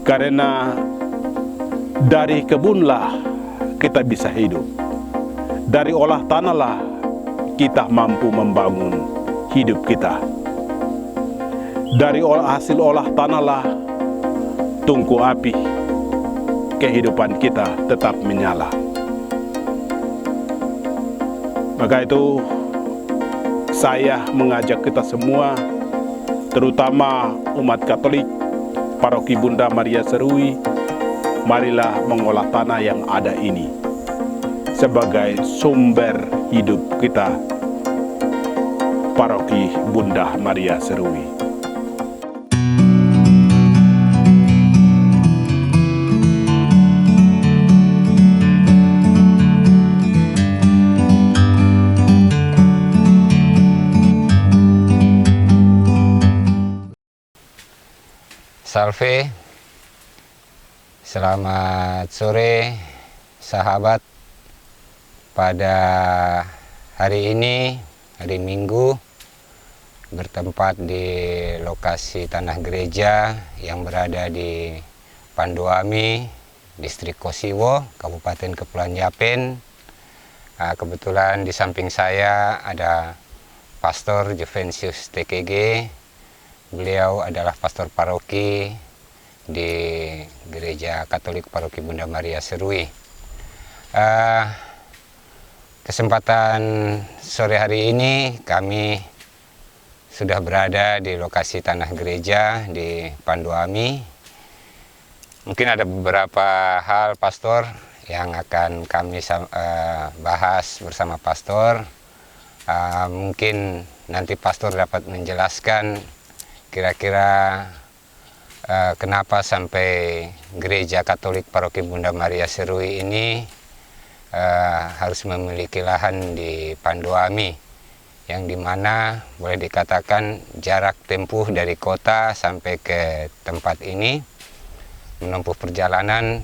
Karena dari kebunlah kita bisa hidup. Dari olah tanahlah kita mampu membangun hidup kita. Dari hasil olah tanahlah tungku api kehidupan kita tetap menyala. Maka itu saya mengajak kita semua, terutama umat Katolik, Paroki Bunda Maria Serui, marilah mengolah tanah yang ada ini sebagai sumber hidup kita, Paroki Bunda Maria Serui. Salve, selamat sore sahabat. Pada hari ini, hari Minggu, bertempat di lokasi tanah gereja yang berada di Pandoami, Distrik Kosiwo, Kabupaten Kepulauan Yapen. Kebetulan di samping saya ada Pastor Juvensius TKG. Beliau adalah pastor paroki di Gereja Katolik Paroki Bunda Maria Serui. Kesempatan sore hari ini kami sudah berada di lokasi tanah gereja di Pandoami. Mungkin ada beberapa hal pastor yang akan kami bahas bersama pastor. Mungkin nanti pastor dapat menjelaskan kira-kira kenapa sampai Gereja Katolik Paroki Bunda Maria Serui ini harus memiliki lahan di Pandoami, yang dimana boleh dikatakan jarak tempuh dari kota sampai ke tempat ini menempuh perjalanan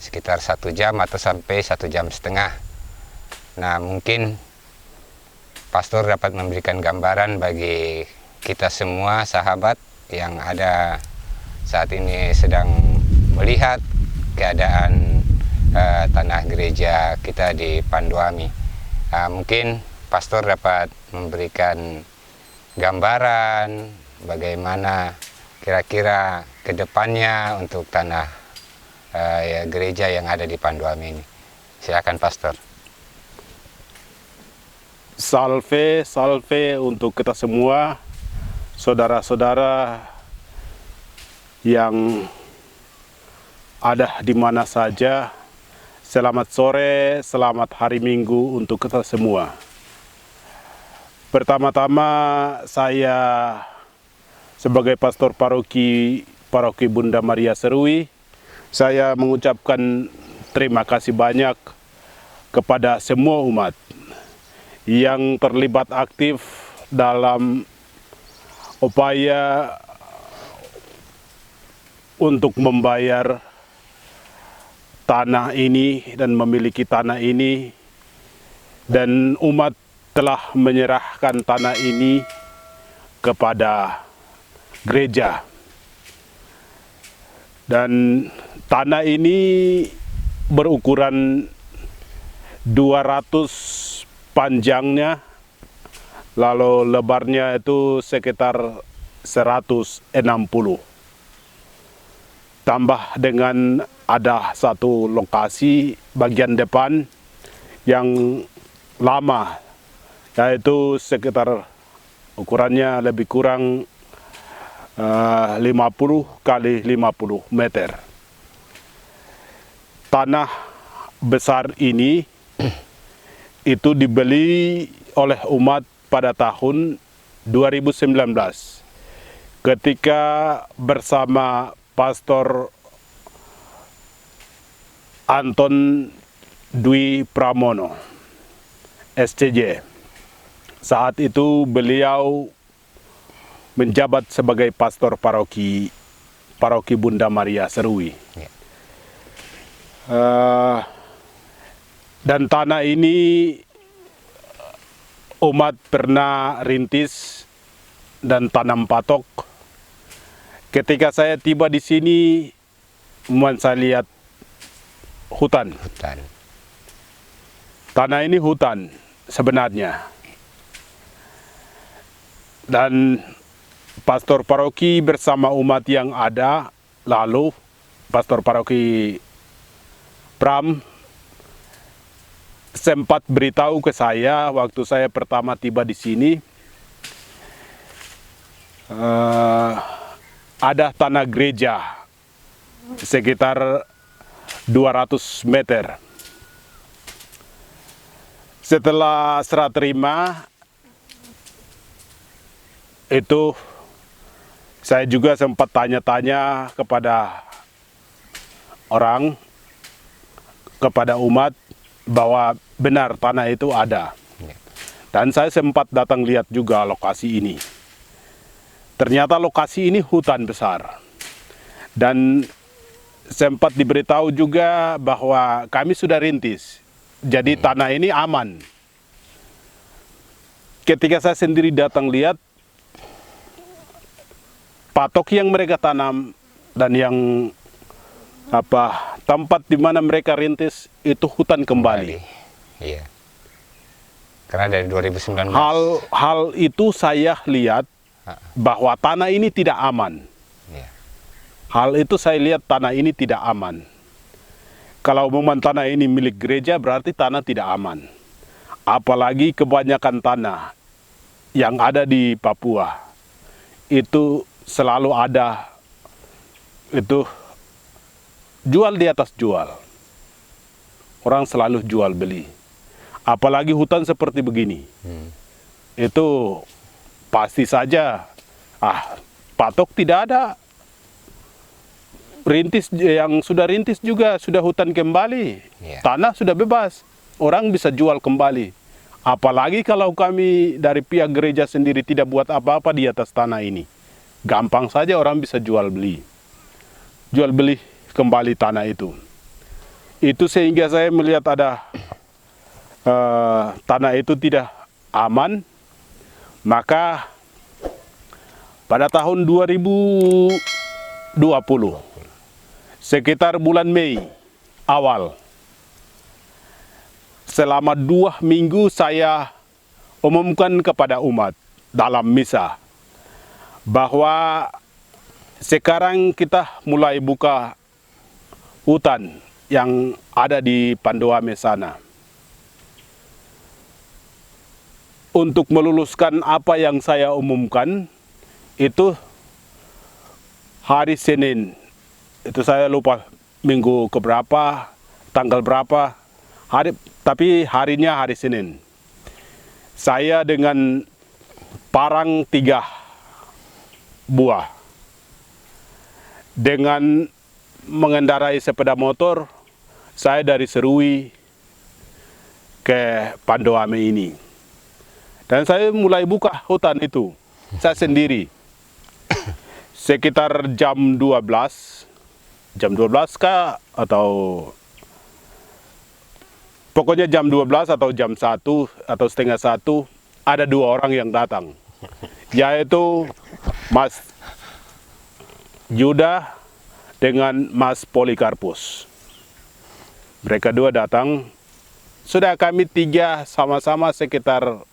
sekitar 1 jam atau sampai 1,5 jam. Nah, mungkin pastor dapat memberikan gambaran bagi kita semua sahabat yang ada saat ini sedang melihat keadaan tanah gereja kita di Pandoami. Mungkin pastor dapat memberikan gambaran bagaimana kira-kira ke depannya untuk tanah gereja yang ada di Pandoami ini. Silakan pastor. Salve, salve untuk kita semua, saudara-saudara yang ada di mana saja. Selamat sore, selamat hari Minggu untuk kita semua. Pertama-tama saya sebagai pastor paroki Bunda Maria Serui, saya mengucapkan terima kasih banyak kepada semua umat yang terlibat aktif dalam upaya untuk membayar tanah ini dan memiliki tanah ini, dan umat telah menyerahkan tanah ini kepada gereja. Dan tanah ini berukuran 200 panjangnya, lalu lebarnya itu sekitar 160. Tambah dengan ada satu lokasi bagian depan yang lama, yaitu sekitar ukurannya lebih kurang 50 kali 50 meter. Tanah besar ini itu dibeli oleh umat pada tahun 2019 ketika bersama Pastor Anton Dwi Pramono, SCJ. Saat itu beliau menjabat sebagai pastor paroki Bunda Maria Serui. Dan tanah ini umat pernah rintis dan tanam patok. Ketika saya tiba di sini, saya lihat hutan. Tanah ini hutan sebenarnya. Dan pastor paroki bersama umat yang ada, lalu pastor paroki Pram sempat beritahu ke saya waktu saya pertama tiba di sini, ada tanah gereja sekitar 200 meter. Setelah serah terima itu, saya juga sempat tanya-tanya kepada orang, kepada umat, bahwa benar tanah itu ada. Dan saya sempat datang lihat juga lokasi ini. Ternyata lokasi ini hutan besar. Dan sempat diberitahu juga bahwa kami sudah rintis. Jadi tanah ini aman. Ketika saya sendiri datang lihat, patok yang mereka tanam dan yang tempat di mana mereka rintis itu hutan kembali. Iya. Karena dari 2019. Hal itu saya lihat bahwa tanah ini tidak aman. Iya. Hal itu saya lihat tanah ini tidak aman. Kalau memang tanah ini milik gereja, berarti tanah tidak aman. Apalagi kebanyakan tanah yang ada di Papua itu selalu ada itu jual di atas jual. Orang selalu jual beli. Apalagi hutan seperti begini. Itu pasti saja patok tidak ada. Rintis yang sudah rintis juga sudah hutan kembali. Tanah sudah bebas. Orang bisa jual kembali. Apalagi kalau kami dari pihak gereja sendiri tidak buat apa-apa di atas tanah ini. Gampang saja orang bisa jual beli. Jual beli kembali tanah itu. Itu sehingga saya melihat ada tanah itu tidak aman. Maka pada tahun 2020, sekitar bulan Mei awal, selama 2 minggu saya umumkan kepada umat dalam misa bahwa sekarang kita mulai buka hutan yang ada di Pandoame sana. Untuk meluluskan apa yang saya umumkan, itu hari Senin, itu saya lupa minggu keberapa, tanggal berapa, tapi harinya hari Senin. Saya dengan parang 3 buah, dengan mengendarai sepeda motor, saya dari Serui ke Pandoame ini. Dan saya mulai buka hutan itu, saya sendiri. Sekitar jam 12 kah, atau pokoknya jam 12 atau jam 1 atau setengah 1, ada 2 orang yang datang. Yaitu Mas Yuda dengan Mas Polikarpus. Mereka 2 datang. Sudah kami 3 sama-sama sekitar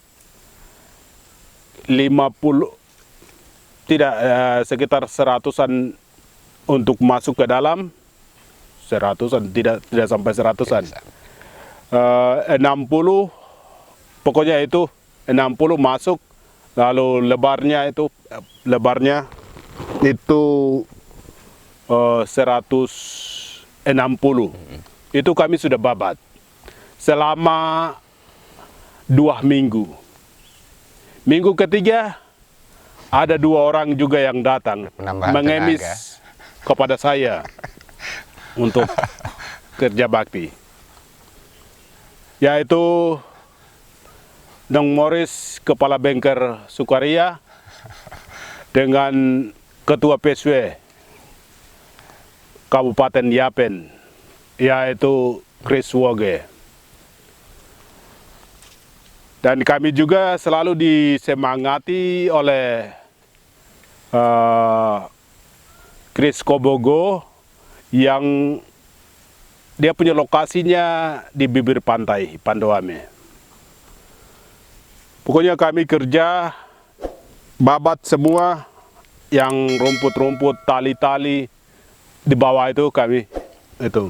50, tidak, sekitar 100-an untuk masuk ke dalam. 100-an, tidak sampai 100-an. 60, pokoknya itu 60 masuk. Lalu lebarnya itu 160. Itu kami sudah babat selama 2 minggu. Minggu ketiga ada 2 orang juga yang datang mengemis kepada saya untuk kerja bakti, yaitu Nong Morris, Kepala Bengker Sukaria, dengan Ketua PSW Kabupaten Yapen, yaitu Chris Woge. Dan kami juga selalu disemangati oleh Chris Kobogo, yang dia punya lokasinya di bibir pantai Pandoame. Pokoknya kami kerja babat semua, yang rumput-rumput, tali-tali di bawah itu kami itu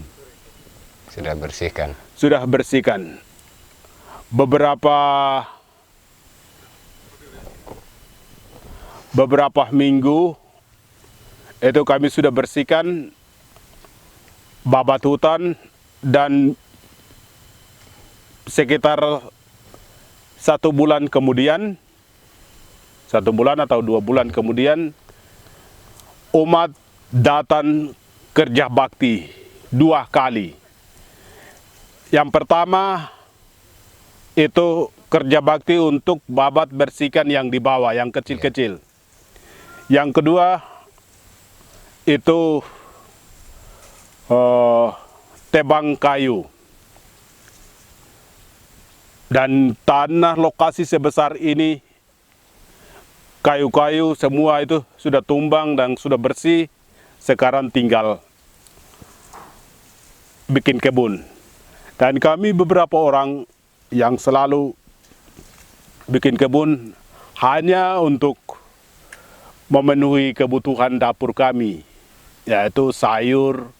Sudah bersihkan. sudah bersihkan. Beberapa minggu itu kami sudah bersihkan babat hutan, dan sekitar 1 bulan kemudian, 1 bulan atau 2 bulan kemudian, umat datang kerja bakti 2 kali. Yang pertama itu kerja bakti untuk babat bersihkan yang di bawah, yang kecil-kecil. Yang kedua itu tebang kayu. Dan tanah lokasi sebesar ini, kayu-kayu semua itu sudah tumbang dan sudah bersih. Sekarang tinggal bikin kebun. Dan kami beberapa orang yang selalu bikin kebun hanya untuk memenuhi kebutuhan dapur kami, yaitu sayur,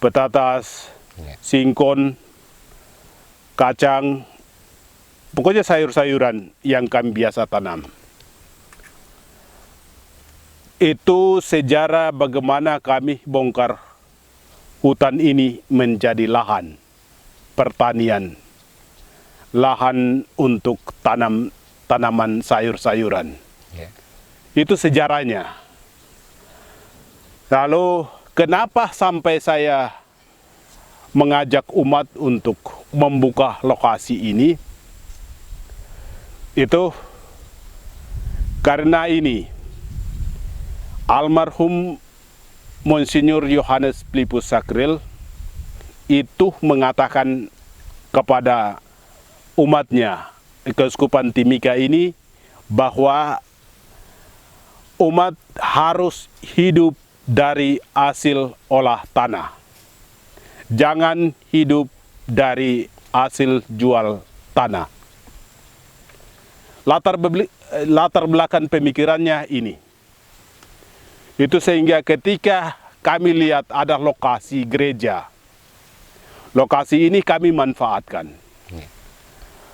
petatas, singkong, kacang, pokoknya sayur-sayuran yang kami biasa tanam. Itu sejarah bagaimana kami bongkar hutan ini menjadi lahan pertanian, lahan untuk tanam tanaman sayur-sayuran. Itu sejarahnya. Lalu kenapa sampai saya mengajak umat untuk membuka lokasi ini? Itu karena ini almarhum Monsinyur Yohanes Philippus Sakril itu mengatakan kepada umatnya, Keuskupan Timika ini, bahwa umat harus hidup dari hasil olah tanah. Jangan hidup dari hasil jual tanah. Latar belakang pemikirannya ini. Itu sehingga ketika kami lihat ada lokasi gereja, lokasi ini kami manfaatkan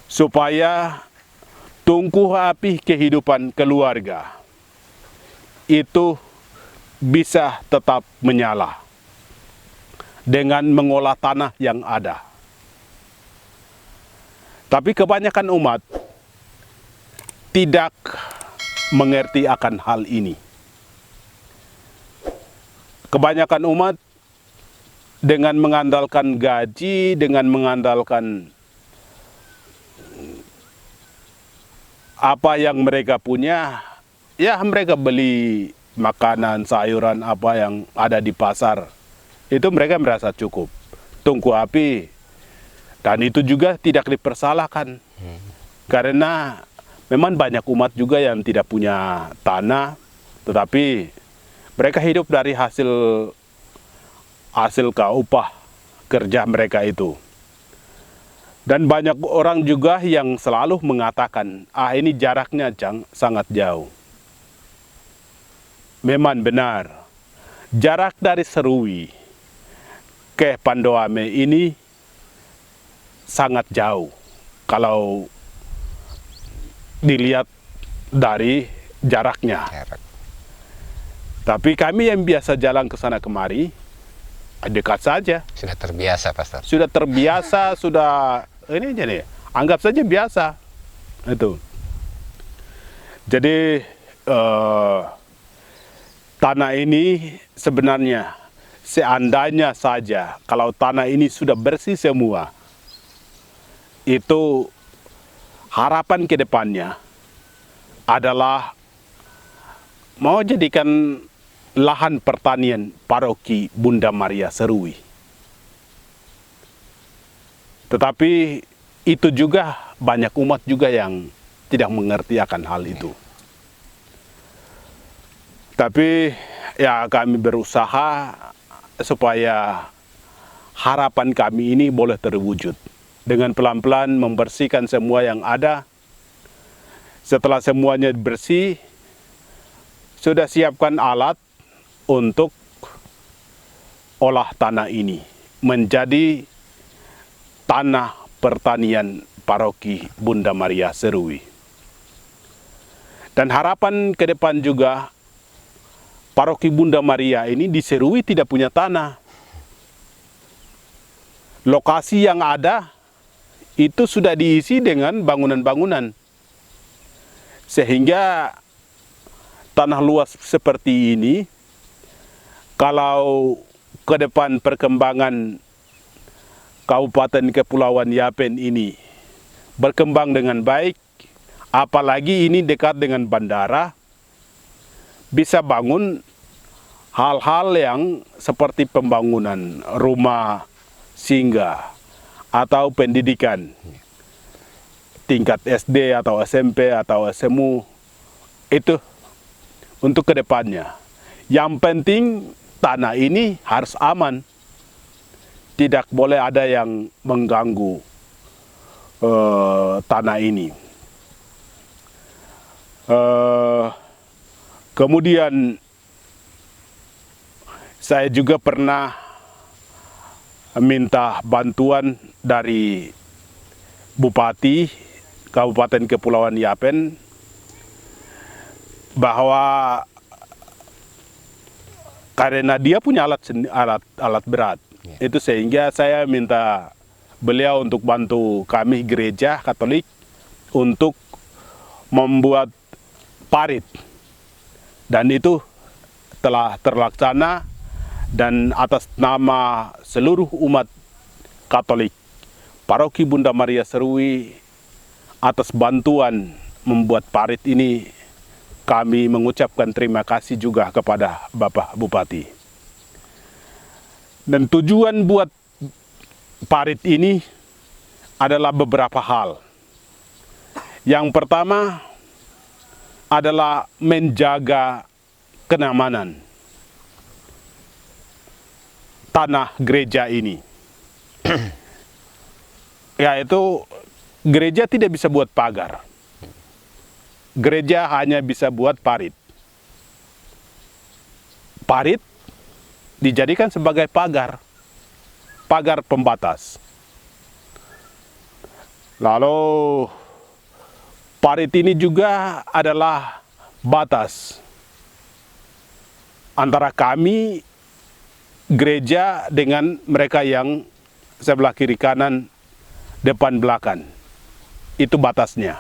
supaya tungku api kehidupan keluarga itu bisa tetap menyala dengan mengolah tanah yang ada. Tapi kebanyakan umat tidak mengerti akan hal ini. Kebanyakan umat dengan mengandalkan gaji, dengan mengandalkan apa yang mereka punya, ya mereka beli makanan, sayuran apa yang ada di pasar. Itu mereka merasa cukup. Tungku api. Dan itu juga tidak dipersalahkan. Karena memang banyak umat juga yang tidak punya tanah, tetapi mereka hidup dari hasil upah kerja mereka itu. Dan banyak orang juga yang selalu mengatakan, ini jaraknya sangat jauh. Memang benar, jarak dari Serui ke Pandoame ini sangat jauh kalau dilihat dari jaraknya. Tapi kami yang biasa jalan ke sana kemari, dekat saja. Sudah terbiasa, Pastor. Sudah terbiasa, ini aja nih, anggap saja biasa. Itu. Jadi tanah ini sebenarnya seandainya saja kalau tanah ini sudah bersih semua, itu harapan ke depannya adalah mau jadikan lahan pertanian paroki Bunda Maria Serui. Tetapi itu juga banyak umat juga yang tidak mengerti akan hal itu. Tapi ya kami berusaha supaya harapan kami ini boleh terwujud. Dengan pelan-pelan membersihkan semua yang ada. Setelah semuanya bersih, sudah siapkan alat untuk olah tanah ini menjadi tanah pertanian Paroki Bunda Maria Serui. Dan harapan ke depan juga, Paroki Bunda Maria ini di Serui tidak punya tanah. Lokasi yang ada itu sudah diisi dengan bangunan-bangunan. Sehingga tanah luas seperti ini, kalau ke depan perkembangan Kabupaten Kepulauan Yapen ini berkembang dengan baik, apalagi ini dekat dengan bandara, bisa bangun hal-hal yang seperti pembangunan rumah singgah atau pendidikan tingkat SD atau SMP atau SMU, itu untuk kedepannya. Yang penting tanah ini harus aman, tidak boleh ada yang mengganggu tanah ini. Kemudian saya juga pernah minta bantuan dari Bupati Kabupaten Kepulauan Yapen bahwa karena dia punya alat berat, itu sehingga saya minta beliau untuk bantu kami gereja Katolik untuk membuat parit, dan itu telah terlaksana, dan atas nama seluruh umat Katolik Paroki Bunda Maria Serui, atas bantuan membuat parit ini, kami mengucapkan terima kasih juga kepada Bapak Bupati. Dan tujuan buat parit ini adalah beberapa hal. Yang pertama adalah menjaga kenyamanan tanah gereja ini. Yaitu gereja tidak bisa buat pagar. Gereja hanya bisa buat parit. Parit dijadikan sebagai pagar, pagar pembatas. Lalu parit ini juga adalah batas antara kami gereja dengan mereka yang sebelah kiri kanan, depan belakang. Itu batasnya.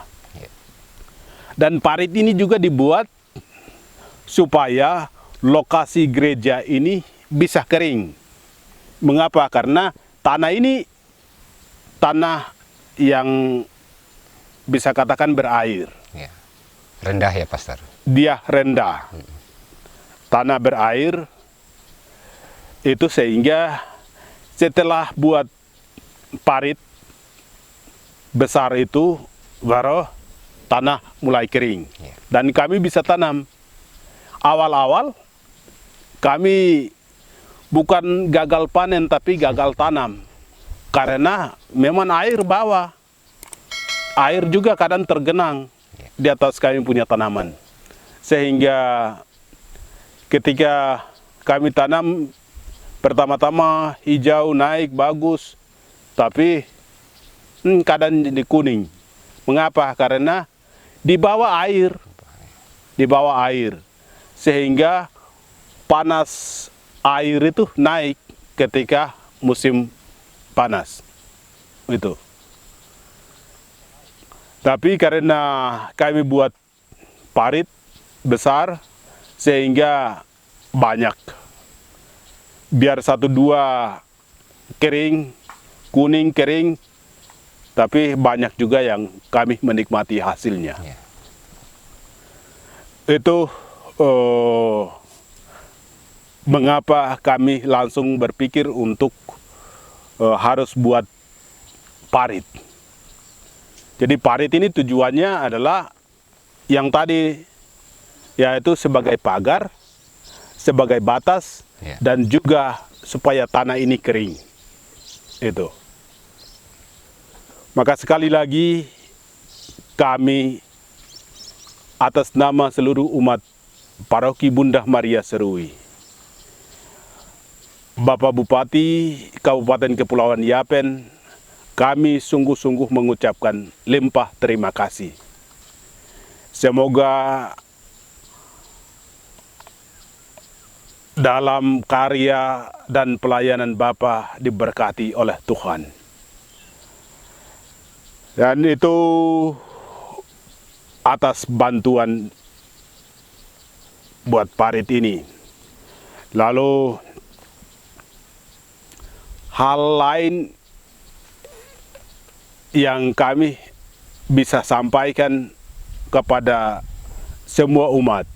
Dan parit ini juga dibuat supaya lokasi gereja ini bisa kering. Mengapa? Karena tanah ini tanah yang bisa katakan berair. Ya. Rendah ya, Pastor? Dia rendah. Tanah berair, itu sehingga setelah buat parit besar itu, baru tanah mulai kering. Dan kami bisa tanam. Awal-awal kami bukan gagal panen, tapi gagal tanam. Karena memang air bawah. Air juga kadang tergenang di atas kami punya tanaman. Sehingga ketika kami tanam, pertama-tama hijau, naik, bagus. Tapi kadang jadi kuning. Mengapa? Karena di bawah air. Di bawah air. Sehingga panas air itu naik ketika musim panas. Itu. Tapi karena kami buat parit besar, sehingga banyak. Biar 1-2 kering, kuning kering, tapi banyak juga yang kami menikmati hasilnya. Ya. Itu mengapa kami langsung berpikir untuk harus buat parit. Jadi parit ini tujuannya adalah yang tadi, yaitu sebagai pagar, sebagai batas, Ya. dan juga supaya tanah ini kering. Itu. Maka sekali lagi kami atas nama seluruh umat Paroki Bunda Maria Serui, Bapak Bupati Kabupaten Kepulauan Yapen, kami sungguh-sungguh mengucapkan limpah terima kasih. Semoga dalam karya dan pelayanan Bapak diberkati oleh Tuhan. Dan itu atas bantuan buat parit ini. Lalu hal lain yang kami bisa sampaikan kepada semua umat,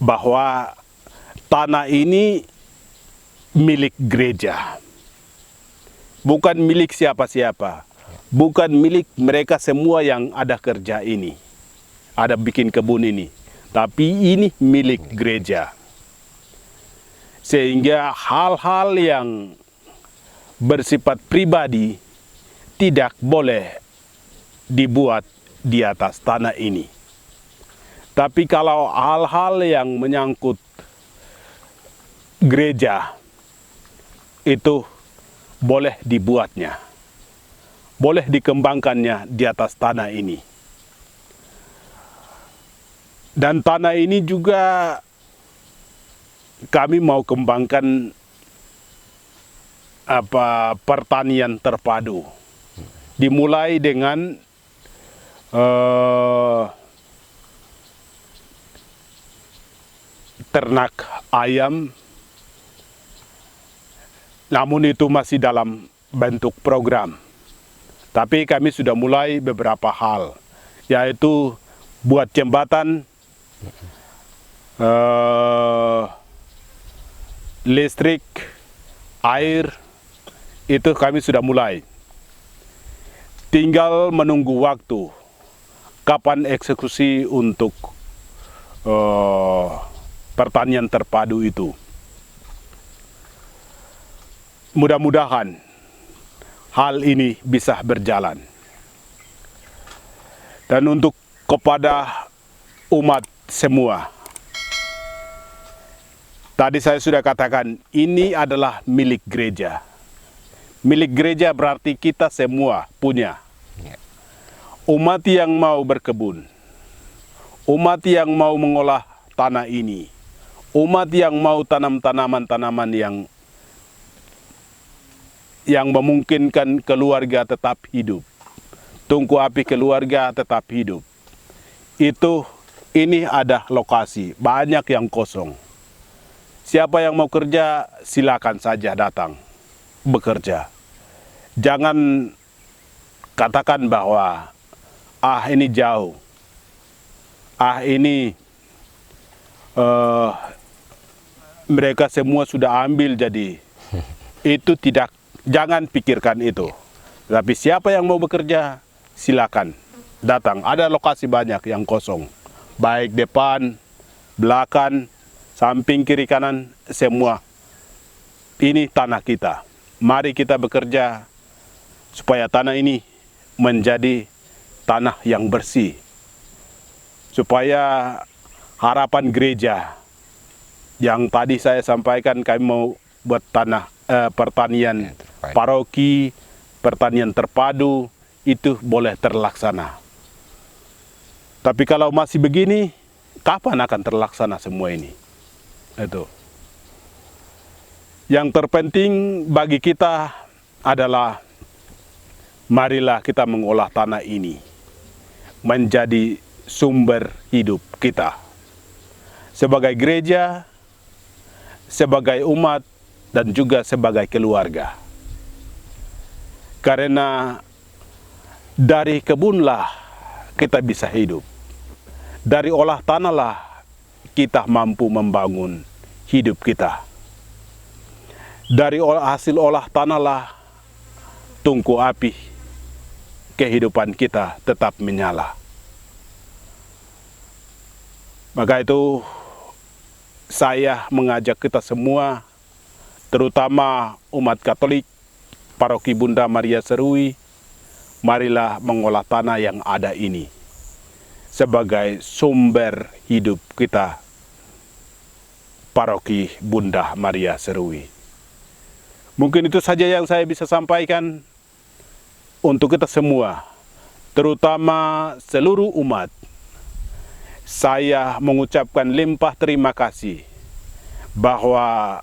bahwa tanah ini milik gereja, bukan milik siapa-siapa, bukan milik mereka semua yang ada kerja ini, ada bikin kebun ini, tapi ini milik gereja. Sehingga hal-hal yang bersifat pribadi tidak boleh dibuat di atas tanah ini. Tapi kalau hal-hal yang menyangkut gereja, itu boleh dibuatnya, boleh dikembangkannya di atas tanah ini. Dan tanah ini juga kami mau kembangkan pertanian terpadu. Dimulai dengan ternak ayam, namun itu masih dalam bentuk program. Tapi kami sudah mulai beberapa hal, yaitu buat jembatan, listrik, air, itu kami sudah mulai. Tinggal menunggu waktu kapan eksekusi untuk pertanian terpadu itu. Mudah-mudahan hal ini bisa berjalan. Dan untuk kepada umat semua, tadi saya sudah katakan, ini adalah milik gereja. Milik gereja berarti kita semua punya. Umat yang mau berkebun, umat yang mau mengolah tanah ini, umat yang mau tanam tanaman-tanaman yang memungkinkan keluarga tetap hidup, tungku api keluarga tetap hidup. Ini ada lokasi, banyak yang kosong. Siapa yang mau kerja, silakan saja datang bekerja. Jangan katakan bahwa ini jauh, ini mereka semua sudah ambil, jadi itu tidak. Jangan pikirkan itu. Tapi siapa yang mau bekerja, silakan datang. Ada lokasi banyak yang kosong, baik depan, belakang, samping, kiri, kanan, semua. Ini tanah kita. Mari kita bekerja supaya tanah ini menjadi tanah yang bersih. Supaya harapan gereja yang tadi saya sampaikan, kami mau buat tanah pertanian paroki, pertanian terpadu, itu boleh terlaksana. Tapi kalau masih begini, kapan akan terlaksana semua ini? Itu. Yang terpenting bagi kita adalah marilah kita mengolah tanah ini menjadi sumber hidup kita. Sebagai gereja, sebagai umat, dan juga sebagai keluarga. Karena dari kebunlah kita bisa hidup. Dari olah tanahlah kita mampu membangun hidup kita. Dari hasil olah tanahlah tungku api kehidupan kita tetap menyala. Maka itu saya mengajak kita semua terutama umat Katolik, Paroki Bunda Maria Serui, marilah mengolah tanah yang ada ini sebagai sumber hidup kita, Paroki Bunda Maria Serui. Mungkin itu saja yang saya bisa sampaikan untuk kita semua, terutama seluruh umat. Saya mengucapkan limpah terima kasih bahwa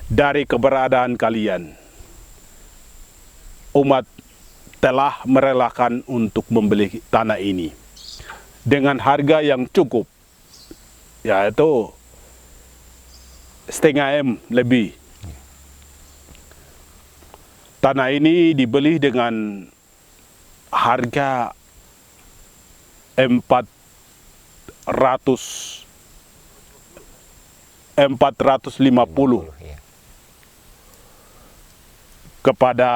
dari keberadaan kalian, umat telah merelakan untuk membeli tanah ini dengan harga yang cukup, yaitu setengah M lebih. Tanah ini dibeli dengan harga 450 Ya. kepada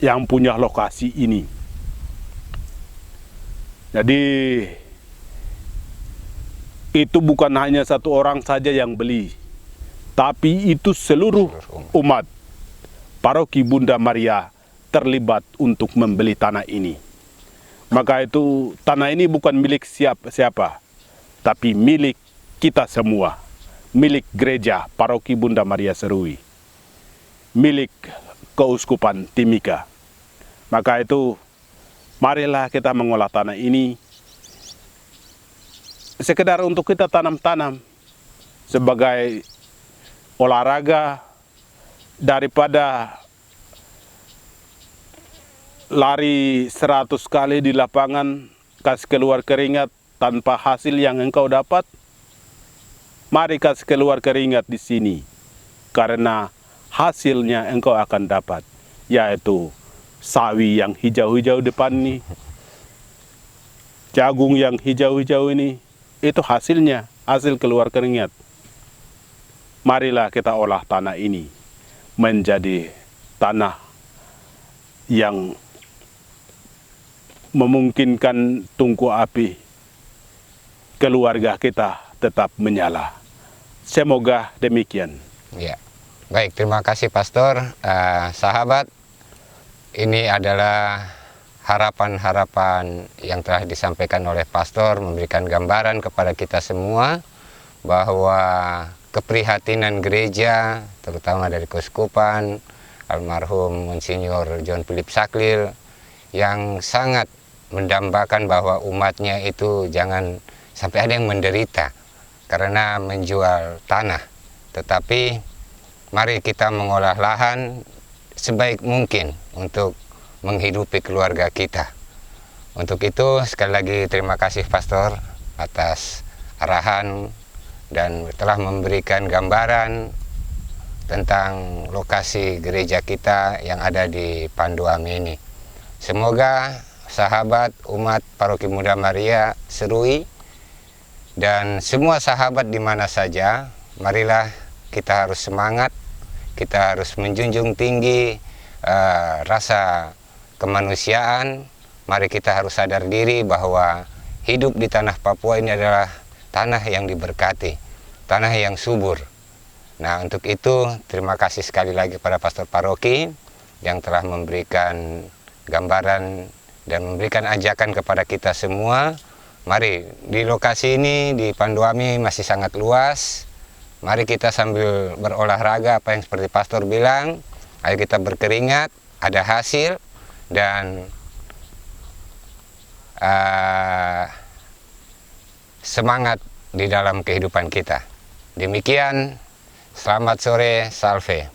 yang punya lokasi ini. Jadi itu bukan hanya satu orang saja yang beli, tapi itu seluruh umat Paroki Bunda Maria terlibat untuk membeli tanah ini. Maka itu tanah ini bukan milik siapa, tapi milik kita semua, milik gereja Paroki Bunda Maria Serui, milik Keuskupan Timika. Maka itu marilah kita mengolah tanah ini sekedar untuk kita tanam-tanam sebagai olahraga, daripada lari 100 kali di lapangan, kasih keluar keringat tanpa hasil yang engkau dapat. Mari kasih keluar keringat di sini, karena hasilnya engkau akan dapat, yaitu sawi yang hijau-hijau depan ini, jagung yang hijau-hijau ini, itu hasilnya, hasil keluar keringat. Marilah kita olah tanah ini menjadi tanah yang memungkinkan tungku api keluarga kita tetap menyala. Semoga demikian. Ya. Baik, terima kasih Pastor. Sahabat, ini adalah harapan-harapan yang telah disampaikan oleh Pastor, memberikan gambaran kepada kita semua bahwa keprihatinan gereja, terutama dari Keuskupan almarhum Monsinyur John Philip Saklil, yang sangat mendambakan bahwa umatnya itu jangan sampai ada yang menderita karena menjual tanah. Tetapi mari kita mengolah lahan sebaik mungkin untuk menghidupi keluarga kita. Untuk itu sekali lagi terima kasih Pastor atas arahan dan telah memberikan gambaran tentang lokasi gereja kita yang ada di Panduame ini. Semoga sahabat umat Paroki Bunda Maria Serui dan semua sahabat di mana saja, marilah kita harus semangat, kita harus menjunjung tinggi rasa kemanusiaan. Mari kita harus sadar diri bahwa hidup di tanah Papua ini adalah tanah yang diberkati, tanah yang subur. Nah, untuk itu terima kasih sekali lagi pada Pastor Paroki yang telah memberikan gambaran dan memberikan ajakan kepada kita semua. Mari, di lokasi ini di Panduame masih sangat luas. Mari kita sambil berolahraga, apa yang seperti Pastor bilang, ayo kita berkeringat, ada hasil, dan semangat di dalam kehidupan kita. Demikian, selamat sore, salve.